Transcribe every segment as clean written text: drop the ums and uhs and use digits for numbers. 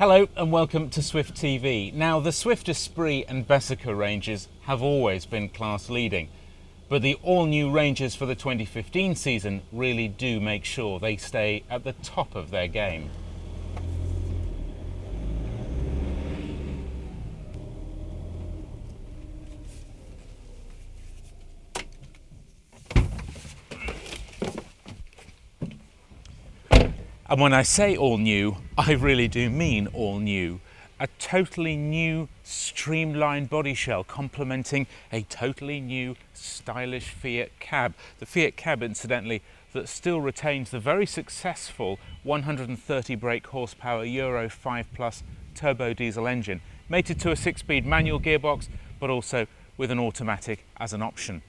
Hello and welcome to Swift TV. Now, the Swift Esprit and Bessacarr ranges have always been class leading, but the all-new ranges for the 2015 season really do make sure they stay at the top of their game. And when I say all new, I really do mean all new. A totally new streamlined body shell complementing a totally new stylish Fiat Cab. The Fiat Cab, incidentally, that still retains the very successful 130 brake horsepower Euro 5 Plus turbo diesel engine, mated to a 6-speed manual gearbox, but also with an automatic as an option.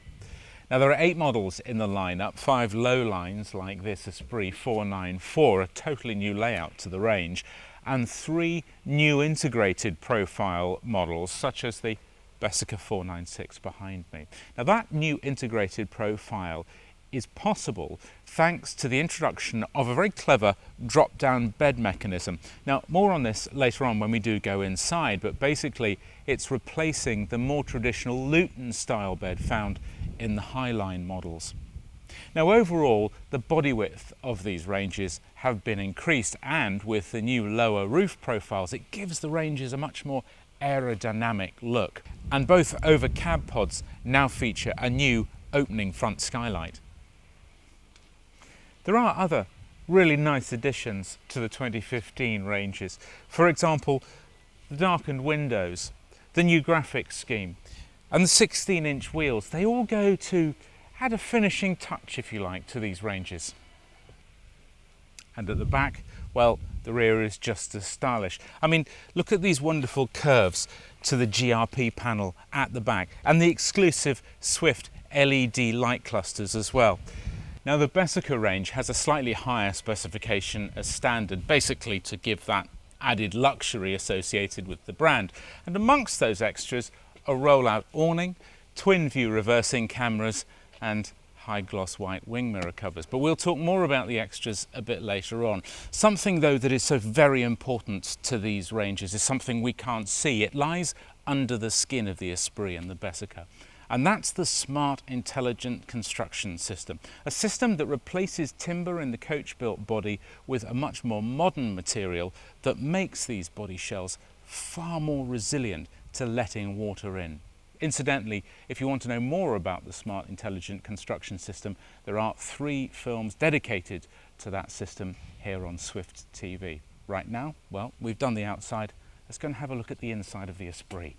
Now, there are 8 models in the lineup, 5 low lines like this Esprit 494, a totally new layout to the range, and 3 new integrated profile models such as the Bessacarr 496 behind me. Now, that new integrated profile is possible thanks to the introduction of a very clever drop-down bed mechanism. Now, more on this later on when we do go inside, but basically it's replacing the more traditional luton style bed found in the Highline models. Now, overall, the body width of these ranges have been increased, and with the new lower roof profiles, it gives the ranges a much more aerodynamic look. And both over cab pods now feature a new opening front skylight. There are other really nice additions to the 2015 ranges. For example, the darkened windows, the new graphics scheme, and the 16-inch wheels. They all go to add a finishing touch, if you like, to these ranges. And at the back, well, the rear is just as stylish. I mean, look at these wonderful curves to the GRP panel at the back, and the exclusive Swift LED light clusters as well. Now, the Bessacarr range has a slightly higher specification as standard, basically to give that added luxury associated with the brand. And amongst those extras, a rollout awning, twin view reversing cameras, and high gloss white wing mirror covers. But we'll talk more about the extras a bit later on. Something though that is so very important to these ranges is something we can't see. It lies under the skin of the Esprit and the Bessacarr. And that's the smart intelligent construction system. A system that replaces timber in the coach-built body with a much more modern material that makes these body shells far more resilient to letting water in. Incidentally, if you want to know more about the smart intelligent construction system, there are 3 films dedicated to that system here on Swift TV. Right now, well, we've done the outside. Let's go and have a look at the inside of the Esprit.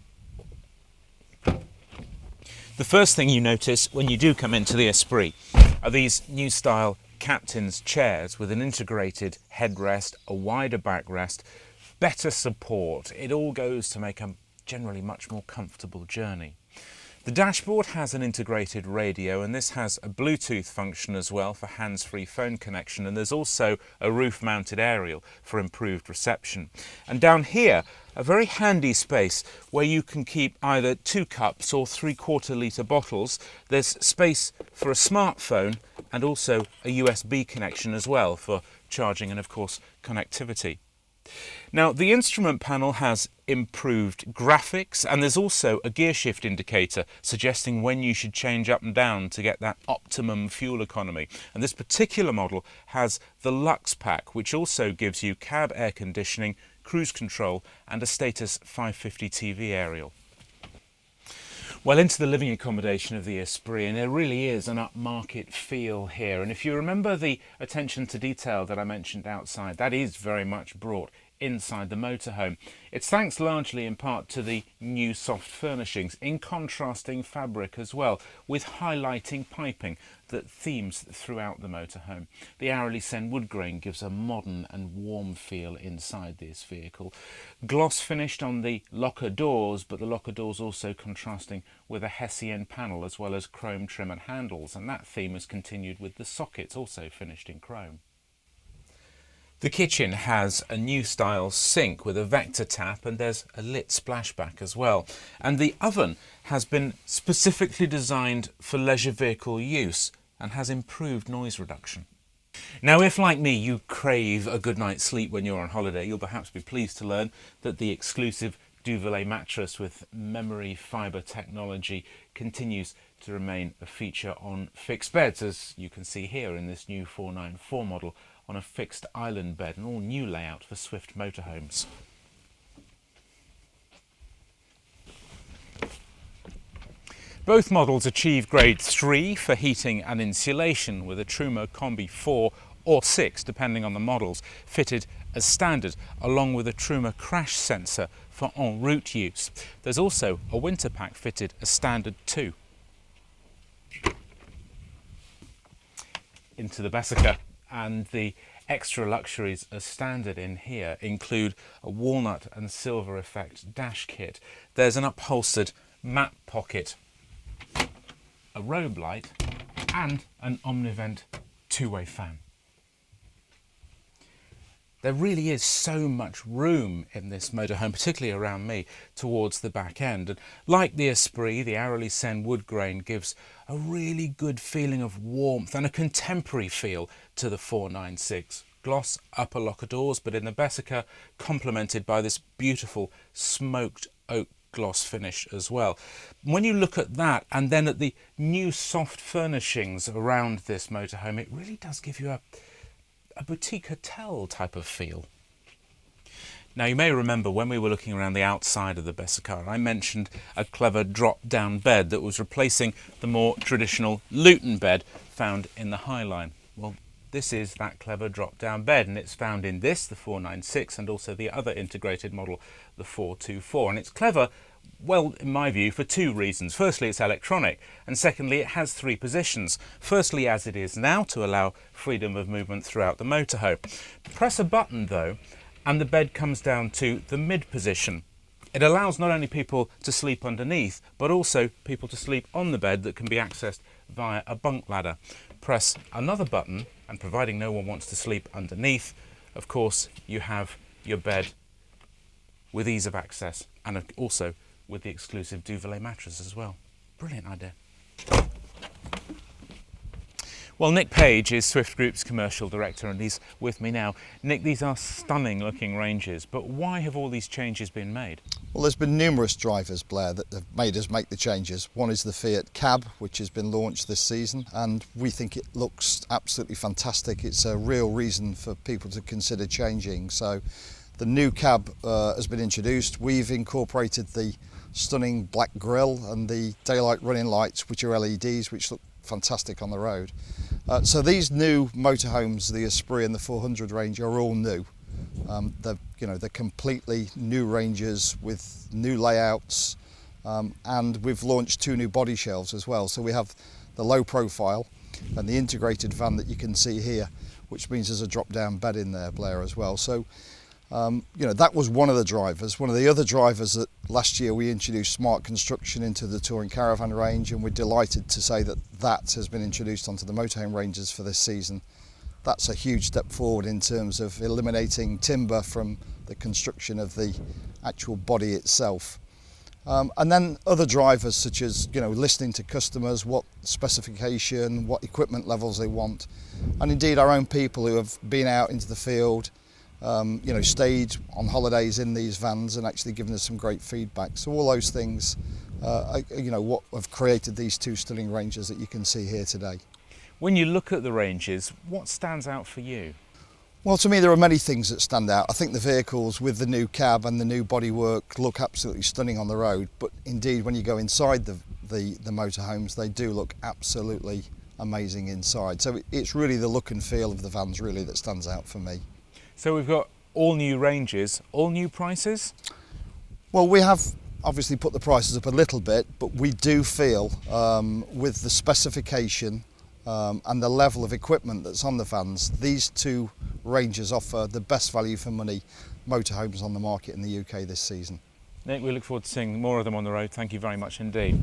The first thing you notice when you do come into the Esprit are these new style captain's chairs with an integrated headrest, a wider backrest, better support. It all goes to make a generally much more comfortable journey. The dashboard has an integrated radio, and this has a Bluetooth function as well for hands-free phone connection, and there's also a roof-mounted aerial for improved reception. And down here, a very handy space where you can keep either 2 cups or 3/4 litre bottles. There's space for a smartphone and also a USB connection as well for charging and, of course, connectivity. Now, the instrument panel has improved graphics, and there's also a gear shift indicator suggesting when you should change up and down to get that optimum fuel economy. And this particular model has the Lux Pack, which also gives you cab air conditioning, cruise control, and a status 550 TV aerial. Well, into the living accommodation of the Esprit, and there really is an upmarket feel here. And if you remember the attention to detail that I mentioned outside, that is very much brought inside the motorhome. It's thanks largely in part to the new soft furnishings in contrasting fabric as well, with highlighting piping that themes throughout the motorhome. The Aralie Sen woodgrain gives a modern and warm feel inside this vehicle. Gloss finished on the locker doors, but the locker doors also contrasting with a Hessian panel as well as chrome trim and handles, and that theme has continued with the sockets also finished in chrome. The kitchen has a new style sink with a vector tap, and there's a lit splashback as well. And the oven has been specifically designed for leisure vehicle use and has improved noise reduction. Now, if like me you crave a good night's sleep when you're on holiday, you'll perhaps be pleased to learn that the exclusive Duvalay mattress with memory fibre technology continues to remain a feature on fixed beds, as you can see here in this new 494 model on a fixed island bed, an all new layout for Swift motorhomes. Both models achieve grade 3 for heating and insulation, with a Truma Combi 4 or 6, depending on the models, fitted as standard, along with a Truma crash sensor for en route use. There's also a winter pack fitted as standard too. Into the Bessacarr, and the extra luxuries as standard in here include a walnut and silver effect dash kit. There's an upholstered mat pocket, a robe light and an Omnivent two-way fan. There really is so much room in this motorhome, particularly around me, towards the back end. And like the Esprit, the Aralie Sen woodgrain gives a really good feeling of warmth and a contemporary feel to the 496. Gloss upper locker doors, but in the Bessacarr complemented by this beautiful smoked oak gloss finish as well. When you look at that and then at the new soft furnishings around this motorhome, it really does give you a boutique hotel type of feel. Now, you may remember when we were looking around the outside of the Bessacarr, I mentioned a clever drop-down bed that was replacing the more traditional luton bed found in the Highline. Well, this is that clever drop-down bed, and it's found in this, the 496, and also the other integrated model, the 424. And it's clever, well, in my view, for two reasons. Firstly, it's electronic, and secondly, it has three positions. Firstly, as it is now, to allow freedom of movement throughout the motorhome. Press a button, though, and the bed comes down to the mid position. It allows not only people to sleep underneath, but also people to sleep on the bed that can be accessed via a bunk ladder. Press another button, and providing no one wants to sleep underneath, of course, you have your bed with ease of access, and also with the exclusive Duvalay mattress as well. Brilliant idea. Well, Nick Page is Swift Group's commercial director, and he's with me now. Nick, these are stunning looking ranges, but why have all these changes been made? Well, there's been numerous drivers, Blair, that have made us make the changes. One is the Fiat Cab, which has been launched this season, and we think it looks absolutely fantastic. It's a real reason for people to consider changing. So the new cab has been introduced. We've incorporated the stunning black grille and the daylight running lights, which are LEDs, which look fantastic on the road. So these new motorhomes, the Esprit and the 400 range, are all new. They're completely new ranges with new layouts, and we've launched two new body shelves as well. So we have the low profile and the integrated van that you can see here, which means there's a drop-down bed in there, Blair, as well. So that was one of the drivers. One of the other drivers that last year we introduced smart construction into the touring caravan range, and we're delighted to say that that has been introduced onto the motorhome ranges for this season. That's a huge step forward in terms of eliminating timber from the construction of the actual body itself. And then other drivers such as listening to customers, what specification, what equipment levels they want, and indeed our own people who have been out into the field, stayed on holidays in these vans and actually given us some great feedback. So all those things, what have created these two stunning ranges that you can see here today. When you look at the ranges, what stands out for you? Well, to me, there are many things that stand out. I think the vehicles with the new cab and the new bodywork look absolutely stunning on the road, but indeed when you go inside the motorhomes, they do look absolutely amazing inside. So it's really the look and feel of the vans really that stands out for me. So we've got all new ranges, all new prices? Well, we have obviously put the prices up a little bit, but we do feel with the specification and the level of equipment that's on the vans, these two ranges offer the best value for money motorhomes on the market in the UK this season. Nick, we look forward to seeing more of them on the road. Thank you very much indeed.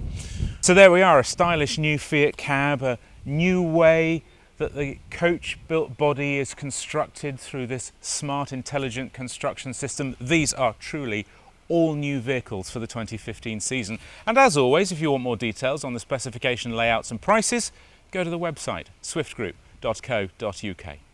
So there we are, a stylish new Fiat Cab, a new way that the coach-built body is constructed through this smart, intelligent construction system. These are truly all new vehicles for the 2015 season. And as always, if you want more details on the specification, layouts and prices, go to the website swiftgroup.co.uk. esprit.co.uk.